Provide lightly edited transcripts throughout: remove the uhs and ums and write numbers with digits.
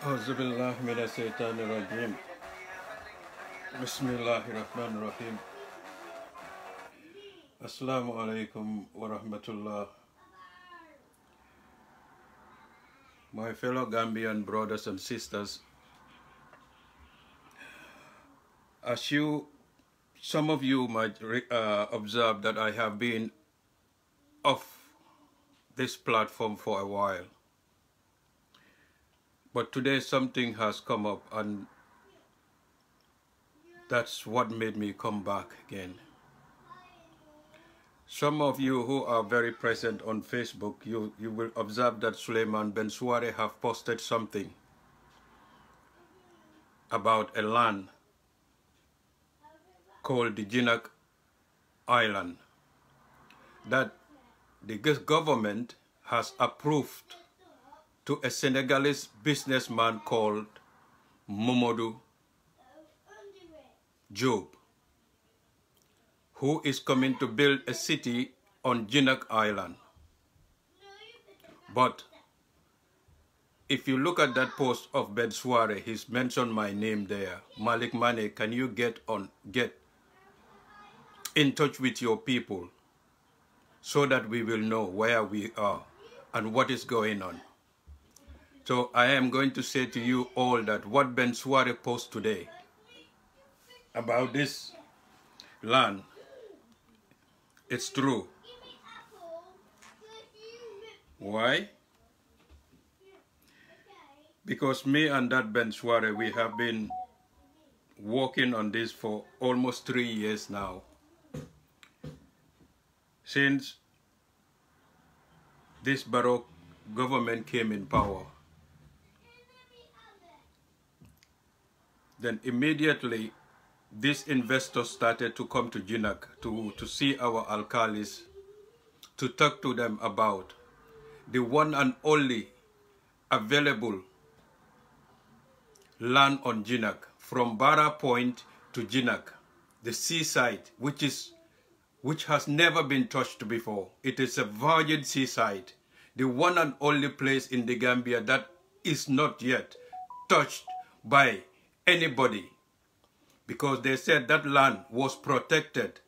أعوذ بالله من الشيطان الرجيم بسم الله الرحمن الرحيم Assalamu alaikum wa rahmatullah. My fellow Gambian brothers and sisters, some of you might observe that I have been off this platform for a while. But today something has come up, and that's what made me come back again. Some of you who are very present on Facebook, you will observe that Suleiman Ben Suare have posted something about a land called the Ginack Island that the government has approved to a Senegalese businessman called Mamadou Job, who is coming to build a city on Ginack Island. But if you look at that post of Ben Suare, he's mentioned my name there. Malik Mane, can you get in touch with your people so that we will know where we are and what is going on? So I am going to say to you all that what Ben Suare posted today about this land, it's true. Why? Because me and that Ben Suare, we have been working on this for almost 3 years now. Since this barrow government came in power, then immediately these investors started to come to Ginack to see our alcalis, to talk to them about the one and only available land on Ginack, from Barra Point to Ginack, the seaside, which has never been touched before. It is a virgin seaside, the one and only place in the Gambia that is not yet touched by anybody, because they said that land was protected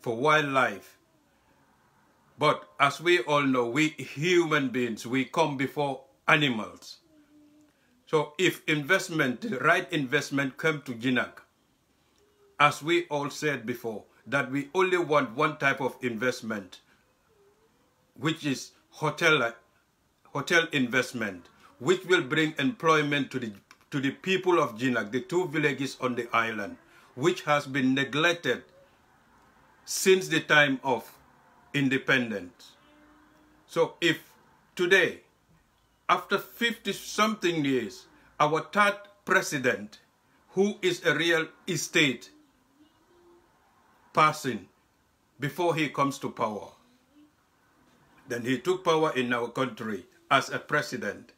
for wildlife. But as we all know, we human beings, we come before animals. So if investment, the right investment, come to Ginack, as we all said before, that we only want one type of investment, which is hotel investment, which will bring employment to the people of Ginack, the 2 villages on the island, which has been neglected since the time of independence. So if today, after 50-something years, our 3rd president, who is a real estate person, before he comes to power, then he took power in our country as a president,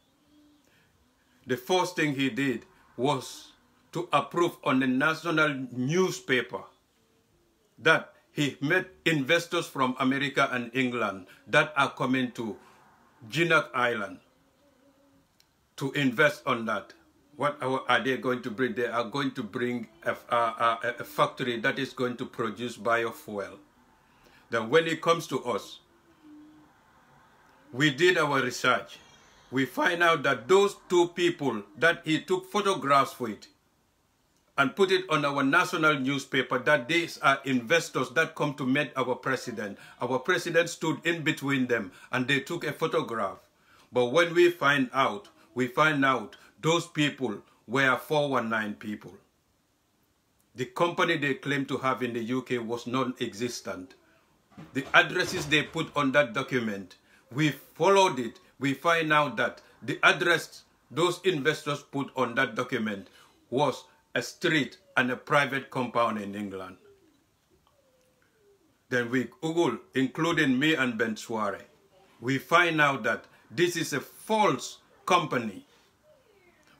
the first thing he did was to approve on the national newspaper that he met investors from America and England that are coming to Ginack Island to invest on that. What are they going to bring? They are going to bring a factory that is going to produce biofuel. Then when it comes to us, we did our research. We find out that those 2 people that he took photographs with and put it on our national newspaper, that these are investors that come to meet our president. Our president stood in between them and they took a photograph. But when we find out those people were 419 people. The company they claim to have in the UK was non-existent. The addresses they put on that document, we followed it. We find out that the address those investors put on that document was a street and a private compound in England. Then we Google, including me and Ben Suare, we find out that this is a false company.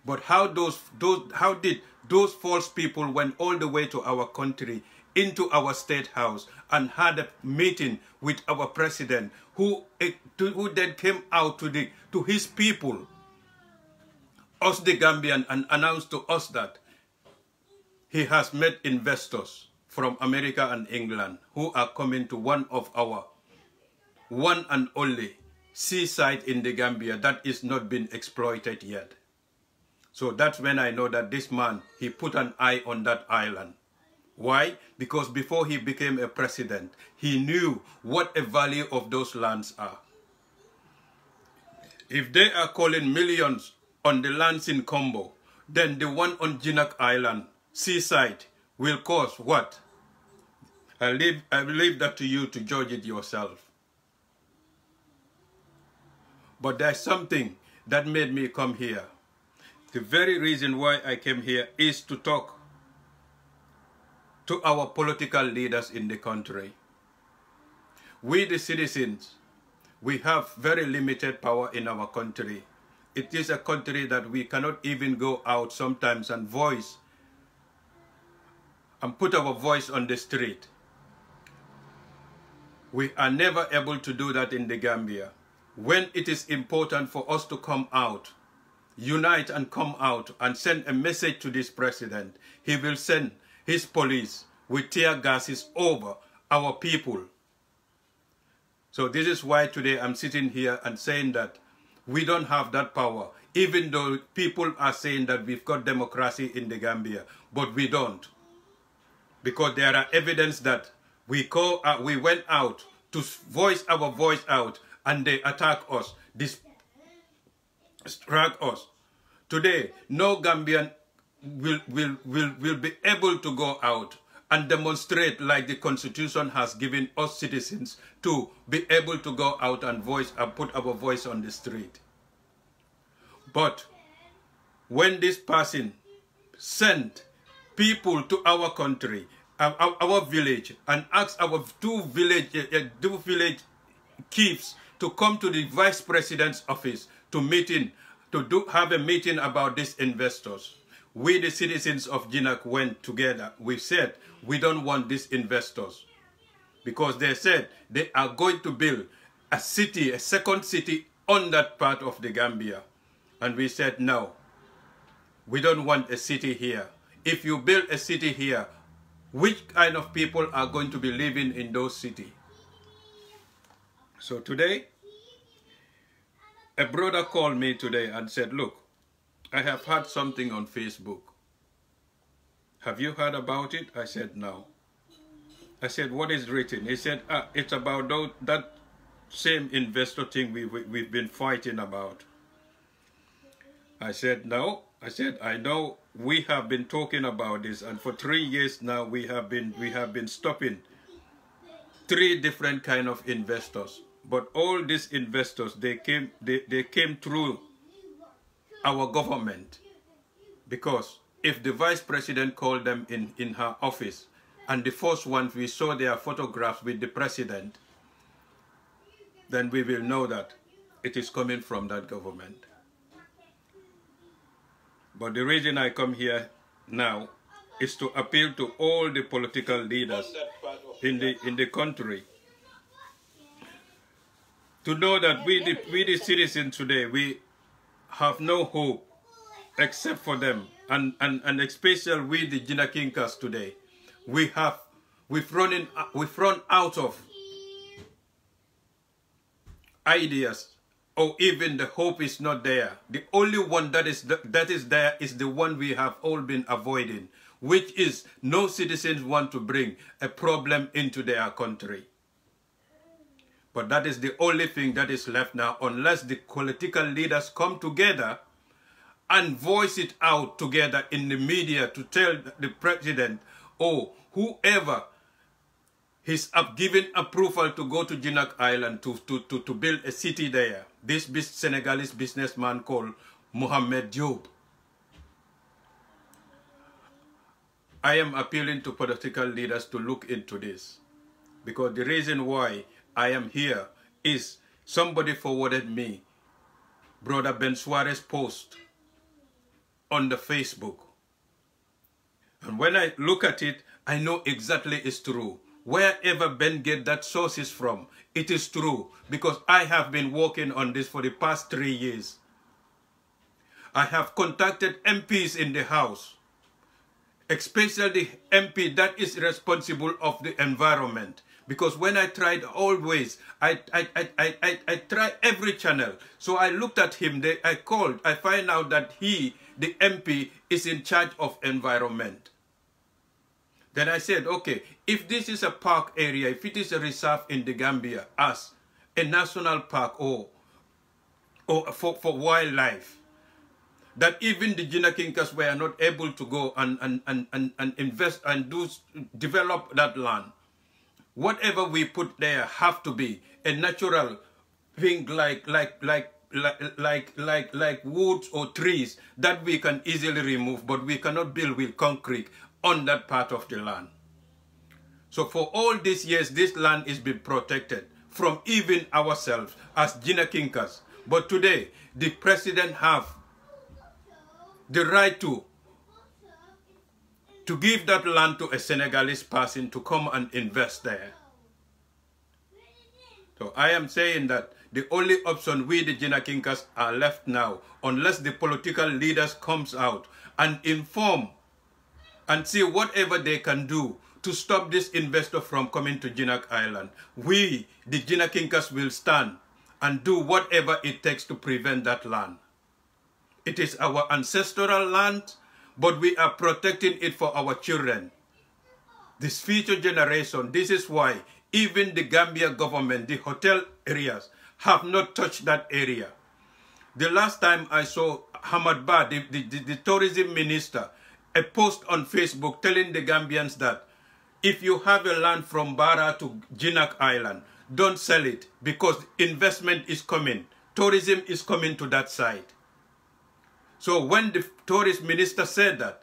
But how did those false people went all the way to our country, into our state house, and had a meeting with our president, who then came out to his people us the Gambian and announced to us that he has met investors from America and England who are coming to one of our one and only seaside in the Gambia that is not been exploited yet. So that's when I know that this man, he put an eye on that island. Why? Because before he became a president, he knew what the value of those lands are. If they are calling millions on the lands in Combo, then the one on Ginack Island, seaside, will cost what? I leave that to you to judge it yourself. But there's something that made me come here. The very reason why I came here is to talk to our political leaders in the country. We, the citizens, we have very limited power in our country. It is a country that we cannot even go out sometimes and voice and put our voice on the street. We are never able to do that in the Gambia. When it is important for us to come out, unite and come out and send a message to this president, he will send his police with tear gases over our people. So this is why today I'm sitting here and saying that we don't have that power, even though people are saying that we've got democracy in the Gambia, but we don't. Because there are evidence that we went out to voice our voice out and they attack us, distract us. Today, no Gambian will be able to go out and demonstrate like the Constitution has given us citizens to be able to go out and voice and put our voice on the street. But when this person sent people to our country, our village, and asked our two village chiefs to come to the vice president's office to have a meeting about these investors, we, the citizens of Ginack, went together. We said, we don't want these investors. Because they said they are going to build a city, a second city on that part of the Gambia. And we said, no, we don't want a city here. If you build a city here, which kind of people are going to be living in those cities? So today, a brother called me today and said, look, I have heard something on Facebook. Have you heard about it? I said, no. I said, what is written? He said, it's about that same investor thing we've been fighting about. I said, no. I said, I know we have been talking about this, and for 3 years now we have been stopping 3 different kind of investors. But all these investors, they came through our government. Because if the vice president called them in her office, and the first one we saw their photographs with the president, then we will know that it is coming from that government. But the reason I come here now is to appeal to all the political leaders in the country to know that we the citizens today, we have no hope except for them, and especially we the Ginackinkers today, we've run out of ideas, or even the hope is not there. The only one that is there is the one we have all been avoiding, which is no citizens want to bring a problem into their country. But that is the only thing that is left now, unless the political leaders come together and voice it out together in the media to tell the president or whoever he's given approval to go to Ginack Island to build a city there. This Senegalese businessman called Mohamed Diop. I am appealing to political leaders to look into this, because the reason why I am here is somebody forwarded me Brother Ben Suarez's post on the Facebook. And when I look at it, I know exactly it's true. Wherever Ben get that sources from, it is true, because I have been working on this for the past 3 years. I have contacted MPs in the House, especially MP that is responsible of the environment. Because when I tried always, I tried every channel. So I looked at him, I called, I find out that he, the MP, is in charge of environment. Then I said, okay, if this is a park area, if it is a reserve in the Gambia as a national park or for wildlife, that even the Ginakinkas were not able to go and invest and develop that land. Whatever we put there have to be a natural thing like woods or trees that we can easily remove, but we cannot build with concrete on that part of the land. So for all these years, this land is being protected from even ourselves as Ginakinkas. But today, the president have the right to give that land to a Senegalese person to come and invest there. So I am saying that the only option we the Ginakinkas are left now, unless the political leaders comes out and inform and see whatever they can do to stop this investor from coming to Ginack Island, we, the Ginakinkas, will stand and do whatever it takes to prevent that land. It is our ancestral land, but we are protecting it for our children, this future generation. This is why even the Gambia government, the hotel areas, have not touched that area. The last time I saw Hamad Ba, the tourism minister, a post on Facebook telling the Gambians that if you have a land from Barrow to Ginack Island, don't sell it because investment is coming. Tourism is coming to that side. So when the tourist minister said that,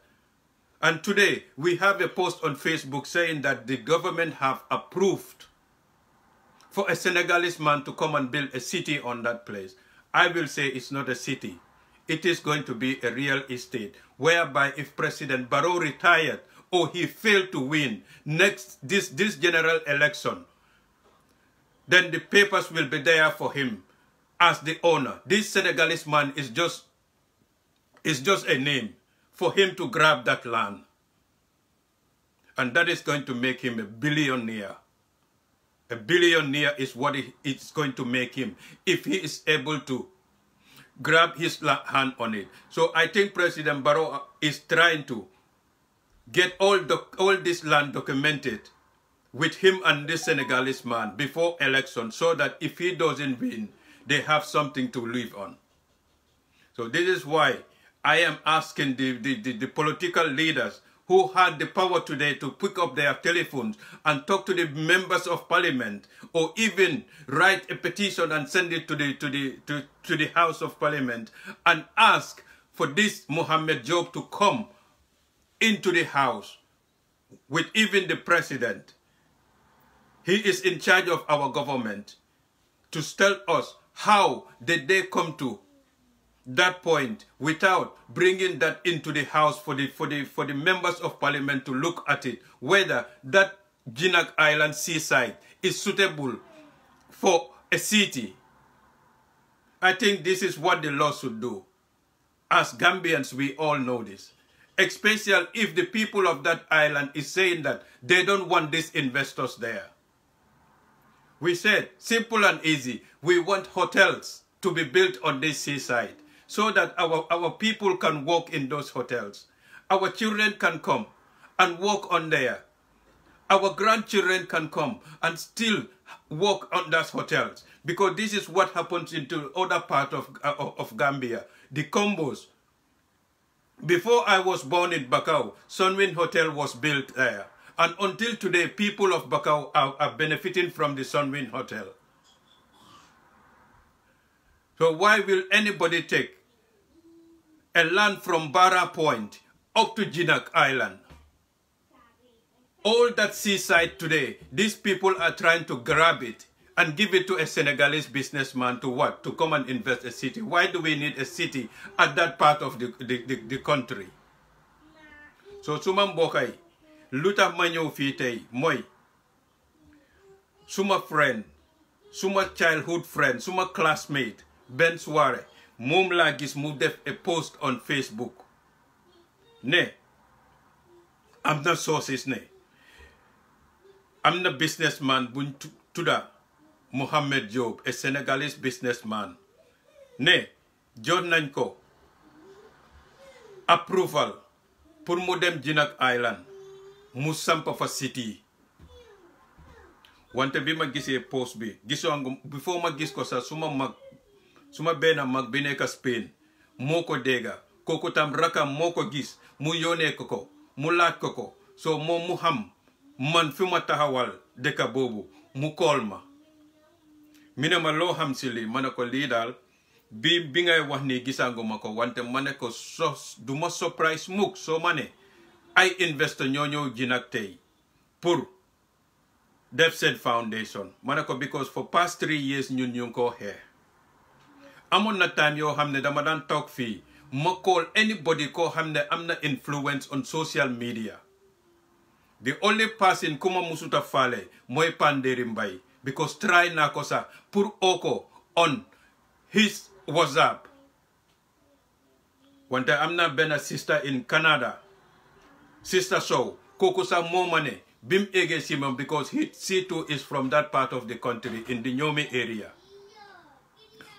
and today we have a post on Facebook saying that the government have approved for a Senegalese man to come and build a city on that place, I will say it's not a city. It is going to be a real estate, whereby if President Barrow retired or he failed to win this general election, then the papers will be there for him as the owner. This Senegalese man is just a name for him to grab that land. And that is going to make him a billionaire. A billionaire is what it's going to make him if he is able to grab his hand on it. So I think President Barrow is trying to get all this land documented with him and this Senegalese man before election, so that if he doesn't win, they have something to live on. So this is why I am asking the political leaders who had the power today to pick up their telephones and talk to the members of parliament, or even write a petition and send it to the House of Parliament and ask for this Mohammed Job to come into the house with even the president. He is in charge of our government, to tell us how did they come to that point without bringing that into the house for the members of parliament to look at it, whether that Ginack Island seaside is suitable for a city. I think this is what the law should do. As Gambians, we all know this. Especially if the people of that island is saying that they don't want these investors there. We said, simple and easy, we want hotels to be built on this seaside, so that our people can walk in those hotels. Our children can come and walk on there. Our grandchildren can come and still walk on those hotels. Because this is what happens into other part of Gambia. The combos. Before I was born in Bakau, Sunwin Hotel was built there. And until today, people of Bakau are benefiting from the Sunwin Hotel. So why will anybody take a land from Barrow Point up to Ginack Island? All that seaside today, these people are trying to grab it and give it to a Senegalese businessman to what? To come and invest a city. Why do we need a city at that part of the country? So suma mbokay, lutax ma ñew fi tay moy suma friend, suma childhood friend, suma classmate Ben Suare moom laa gis mu def a post on Facebook ne am na sources ne am na businessman buñ tudda Mohamed Job, a Senegalese businessman, ne jot nañ ko approval pour mu dem Ginack Island mu samp fa city. Wante bi ma gisee post bi gisoo nga before ma gis ko sax suma benn mag bi nekk Spain moo ko dégga kooku tam rakam moo ko gis mu yónnee ko mu laaj ko so moom mu xam man fi ma taxawal dëkk boobu mu call ma mi ne ma loo xam si lii ma ne ko lii daal bi ngay wax nii gisanguma ko wante ma ne ko du ma surprise mukk soo ma ne ay investor ñoo ñëw Ginack tey pour def seen foundation ma ne ko because for past 3 years ñun ñu ngi ko xeex amoon na time yoo xam ne dama daan toog fii ma call anybody koo xam ne am na influence on social media. The only person kuma musuta fale mooy Panderi Mbay because try na ko sa pour oko on his WhatsApp. Wante am na benn sister in Canada, Sister Sow, kooku sa momane bim ege simam because she too is from that part of the country in the Ñoome area.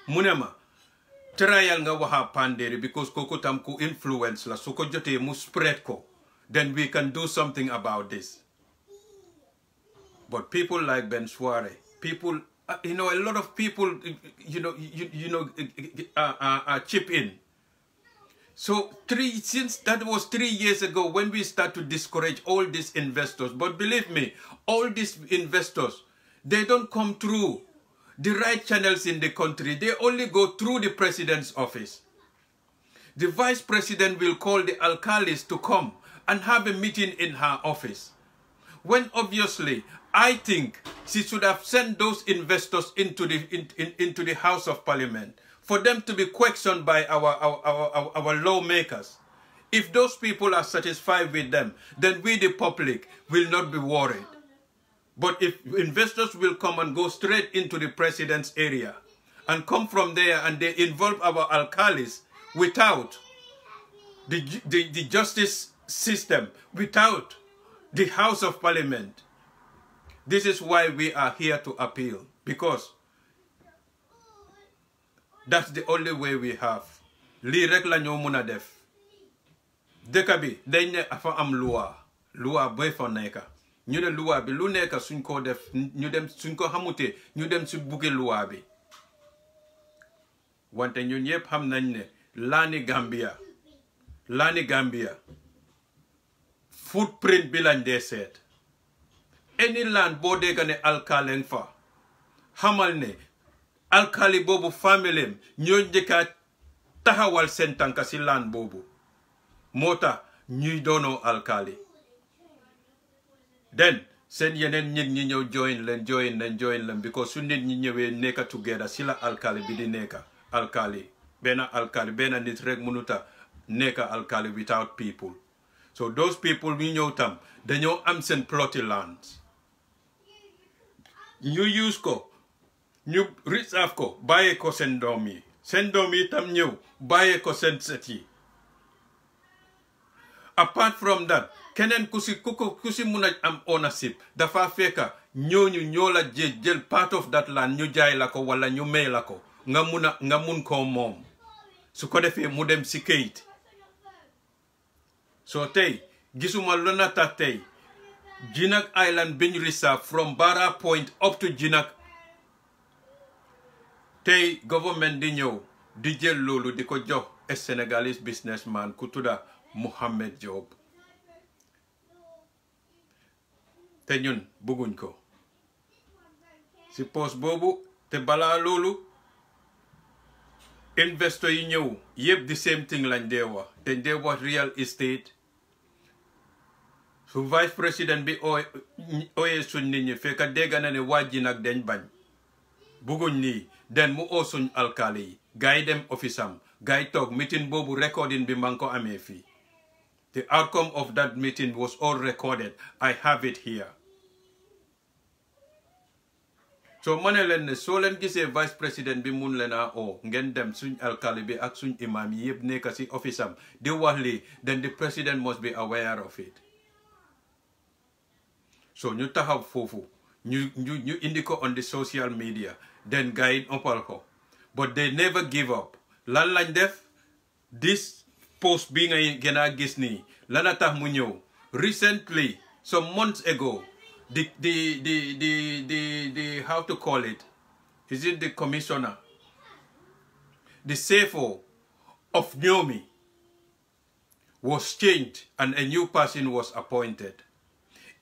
Munema trial nga waha Panderi because kooku tam ku influence la su ko jotee mu spread ko. Then we can do something about this. But people like Ben Suare, people, a lot of people, chip in. So since that was 3 years ago when we start to discourage all these investors. But believe me, all these investors, they don't come through the right channels in the country. They only go through the president's office. The vice president will call the alcalis to come and have a meeting in her office. When obviously, I think she should have sent those investors into the House of Parliament for them to be questioned by our lawmakers. If those people are satisfied with them, then we the public will not be worried. But if investors will come and go straight into the president's area and come from there and they involve our alcalis without the justice system, without the House of Parliament. This is why we are here to appeal, because that's the only way we have. Li rek la ñoo mëna def. Dëkk bi dañ ne afa am loi boy fa nekk. Ñu ne loi bi lu nekk suñ ko def ñu dem suñ ko xamute ñu dem ci bugge loi bi. Wante ñun ñëpp xam nañ ne Lani Gambia footprint bi lañ dee seet. Any land boo dégga ne alkaleng fa xamal ne alkali boobu familem ñoo njëkka taxawal seen tànka si land boobu moo tax ñuy doonoo alkali. Then seen yeneen nit ñi ñëw join leen because su nit ñi ñëwee nekka together si la alkali bi di nekka alkali benn nit rek mënuta nekka alkali without people. So those people ñu ñëw tam dañoo am seen plotty lands. ñu use ko ñu reserve ko bàyyee ko seen doom yi tam ñëw bàyyee ko seen set yi. Apart from that keneen ku si mun a am ownership dafa fekka ñooñu ñoo la jël part of that land ñu jaay la ko wala ñu may la ko nga mun koo moom su ko defee mu dem si kayit. So tey gisuma lu na tax tey Ginack Island being reserved from Barrow Point up to Ginack. Tey government di ñëw di jël loolu di ko jox a Senegalese businessman ku tudda Mohamed Job. Te ñun bëgguñ ko si post boobu te balaa loolu investor yi ñëw yëpp the same thing lañ dee wax te dee wax real estate. Su vice président bi ooyee suñ nit ñi fekk dégg na ne waa Ginack dañ bañ bëgguñ nii den mu oo suñ alkaali yi gaay dem office am gaay toog meeting boobu recording bi man ko amee fii. The outcome of that meeting was all recorded. I have it here. So manelen ne so len gisee vice président bi mun lena o ngeen dem suñ alkali bi ak suñ imam yi yëpp nekk si office am di wax lii, then the president must be aware of it. So ñu taxaw foofu ñu indi ko on the social media, then guide opal ko, but they never give up. Lan lañ def this post bi nga gën a gis nii lana tax mu ñëw recently some months ago. The how to call it? Is it the commissioner? The CFO of Nyomi was changed and a new person was appointed.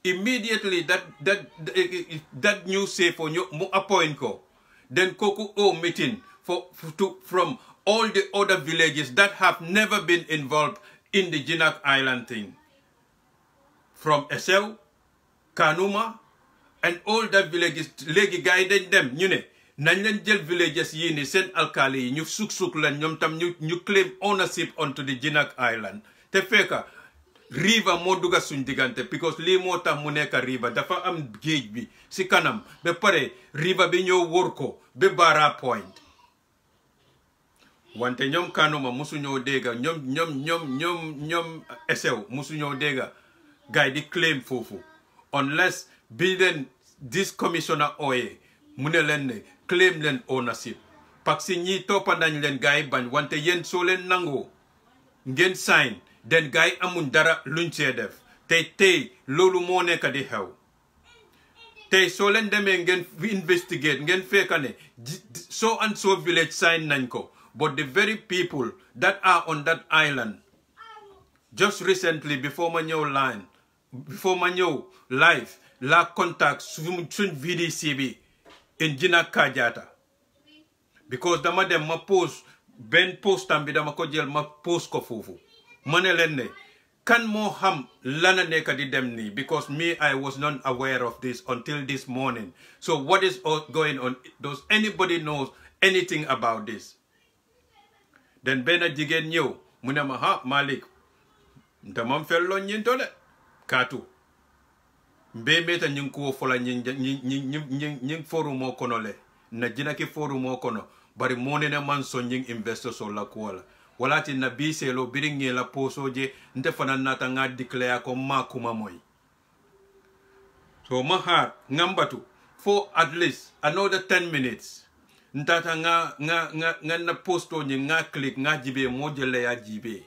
Immediately that new CFO mu appoint ko, then koku o meeting from all the other villages that have never been involved in the Ginack Island thing. From Essew, Kanuma, and all the villages, legi guided them, ñu ne nañ leen jël villages yi ni seen alkali yi ñu suk leen ñoom tam ñu claim ownership onto the Ginack Island. Te fekka river moo dugga suñ diggante because lii moo tax mu nekk river dafa am géej bi si kanam ba pare river bi ñëw wër ko ba Barrow Point. Wante ñoom Kanuma musu ñoo dégga ñoom Essew musu ñoo dégga guy di claim foofu. Unless bilen this commissioner oye mune len ne claim len ownership parce que ñi topa nañ len gaay bañ wante yeen so len nango ngeen sign den gaay amuñ dara luñ ci def tay lolu mo nekk di xew tay so len demé ngeen investigate ngeen fekane so and so village sign nañ ko, but the very people that are on that island just recently before my live la contact suñ VDC bi in Ginack Kajata because dama dem ma post ben postam bi dama ko jël ma post ko fofu mané len ne kan mo xam lana nekk di dem ni because me I was not aware of this until this morning. So what is going on? Does anybody knows anything about this? Then bena jigen ñew mu ne ma ha Malik ndamam fello ñinto de katu mbemeta ñing ko fola ñing forum o kono le na Jinaki forum o kono bari monene man so ñing investor so la ko wala ti na biselo biringi la posoje nte fana nata nga declare ko makuma moy. So mahar ngambatu for at least another 10 minutes ntata nga na posto ñi nga click nga jibe mo jele ya jibe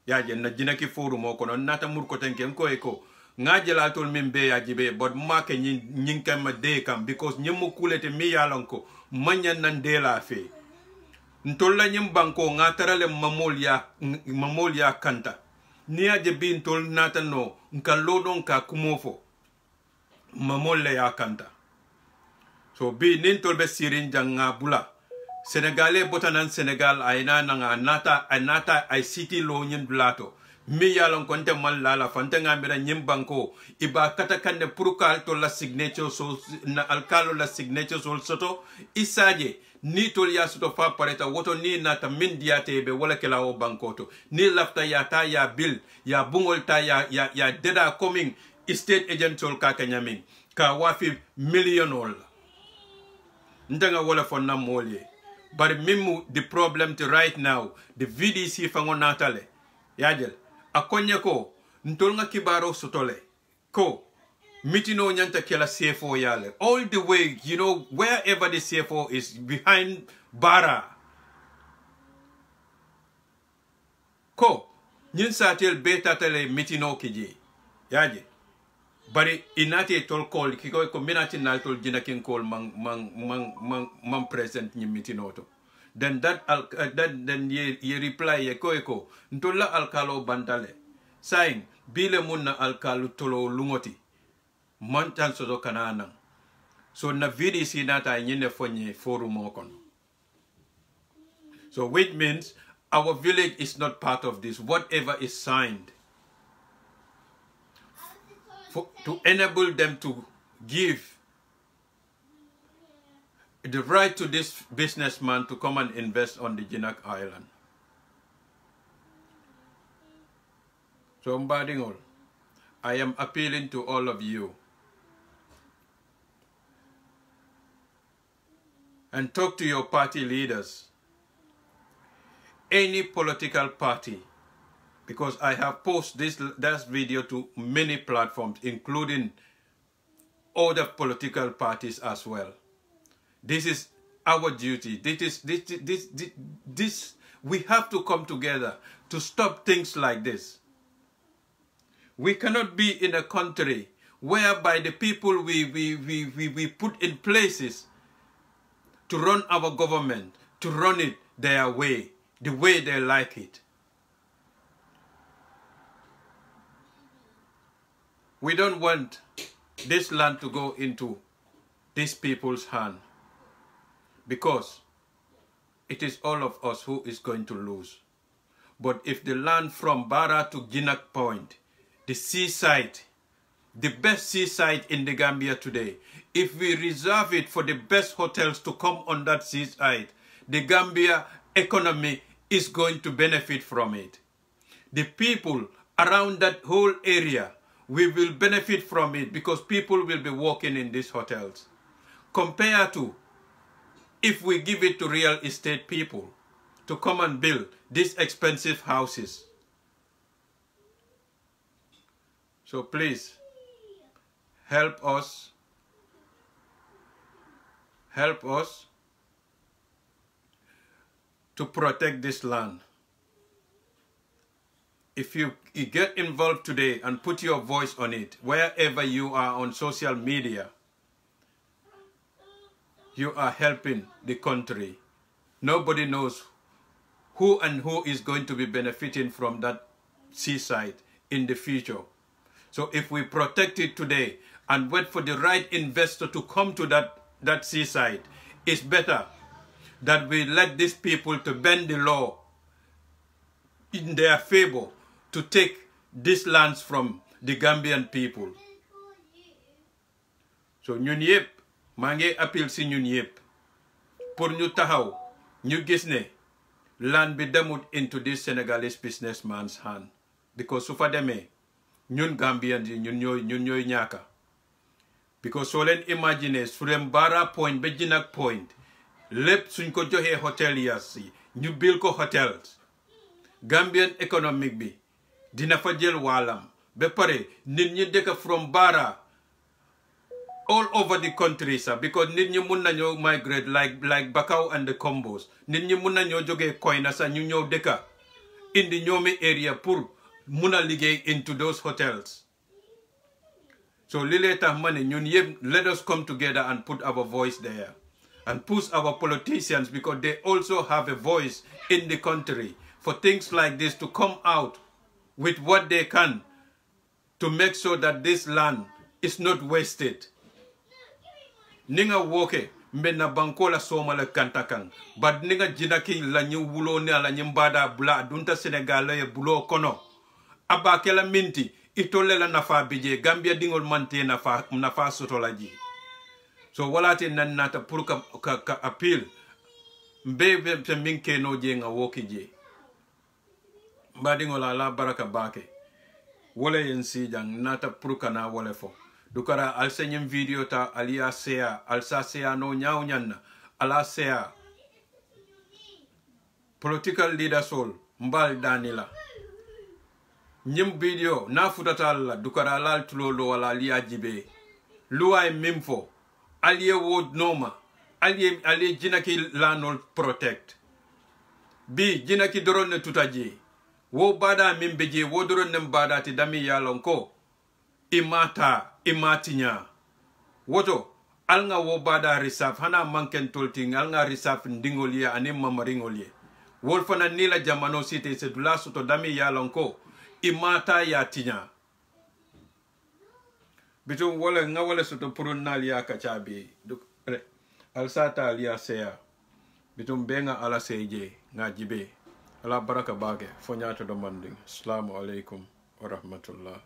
ya je na Jinaki forum o kono nata mur ko tenken ko eko nga jela tol min be ya jibe but make ñing kam de kam because ñemu kulete mi yalanko manyan nan de la fe ntolla ñim banko nga tarale mamol ya kanta ni aje bin tol nata no nka lodon ka kumofo mamol ya kanta. So bi nin tol be sirin janga bula Senegalais botanan Senegal ayna nga nata ay city lo ñin blato mi yalon konte mal la fante ngambira ñim banko iba kata kande purukal to la signature so na alkalo la signature so soto isaje ni tol ya soto fa pareta woto ni nata min diate be wala kala o bankoto ni lafta ya ta ya bill ya bungol ta ya deda coming state agent tol ka kanyamin ka wafi millionol ndanga wala fonna molye but mimu the problem to right now the VDC fango natale yajel akonye ko ntolnga kibaro sotole ko mitino nyanta kela CFO yale all the way, you know, wherever the CFO is behind Barrow ko nyin satel beta tele mitino kiji yaje bari inati tol call kiko ko minati na tol Ginack call man present nyi mitino to then then ye reply ye ko ntolla alkalo bantale saying bile munna alkalu tolo lungoti mantan sodo kanana so na VDC nata nyine fonye forum okon. So which means our village is not part of this, whatever is signed to enable them to give the right to this businessman to come and invest on the Ginack Island. So Mbadingol, I am appealing to all of you. and talk to your party leaders, any political party, because I have posted this video to many platforms, including other political parties as well. This is our duty. We have to come together to stop things like this. We cannot be in a country whereby the people we put in places to run our government, to run it their way, the way they like it. We don't want this land to go into these people's hand, because it is all of us who is going to lose. But if the land from Barrow to Ginack Point, the seaside, the best seaside in the Gambia today, if we reserve it for the best hotels to come on that seaside, the Gambia economy is going to benefit from it. The people around that whole area, we will benefit from it, because people will be working in these hotels. Compared to if we give it to real estate people to come and build these expensive houses. So please, help us to protect this land. If you get involved today and put your voice on it, wherever you are on social media, you are helping the country. Nobody knows who is going to be benefiting from that seaside in the future. So if we protect it today and wait for the right investor to come to that seaside, it's better that we let these people to bend the law in their favor to take these lands from the Gambian people. So ñun yépp maa ngi appeal si ñun yépp pour ñu taxaw ñu gis ne land bi demut into this Senegalese businessman's hand, because su fa demee ñun Gambians yi ñun ñooy ñaaka. Because soo leen imagine su dem Barrow Point ba Ginack Point lépp suñ ko joxee hoteliers yi ñu build ko hotels, Gambian economic bi dina fa jël waalam ba pare nit ñi dëkk from Barrow all over the country, sir, because nit ñi mun nañoo migrate like Bakau and the Combos. Nit ñi mun nañoo jógee Koyna sax ñu ñëw dëkka indi ñoomi area pour mun a liggéey into those hotels. So li lee tax ma ne ñun yëpp, let us come together and put our voice there and push our politicians, because they also have a voice in the country for things like this to come out with what they can to make sure that this land is not wasted. Ninga woke mbena bankola soma la kantakan, but ninga jinaki la nyu wulo ne la nymbada bula dunta Senegal la bulo kono aba kela minti itole la nafa bije Gambia dingol mante nafa sotola ji. So walate nan nata pour ka appeal mbe se minke no je nga woki je mbadingola la baraka bake wole yensi jang nata pour kana wole fo dukara al senyem video ta alia sea al sa sea no nyaaw nyanna ala sea political leader sol mbal danila nyim video na futata la dukara lal tulolo wala liya jibe luway mimfo aliye wod noma aliye jinaki lanol protect bi jinaki doron ne tutaji wo bada mimbeje wo doron ne bada ti dami yalonko imatinya woto alnga wo bada risaf hana manken tolting alnga risaf ndingolie anim mamaringolie wolfana nila jamano site se dula soto dami yalonko imata ya tinya bitum wala nga wala soto purun nalia kachabi duk alsata alia sea bitum benga ala seje nga jibe ala baraka bage fonyato do manding. Assalamu alaikum wa rahmatullah.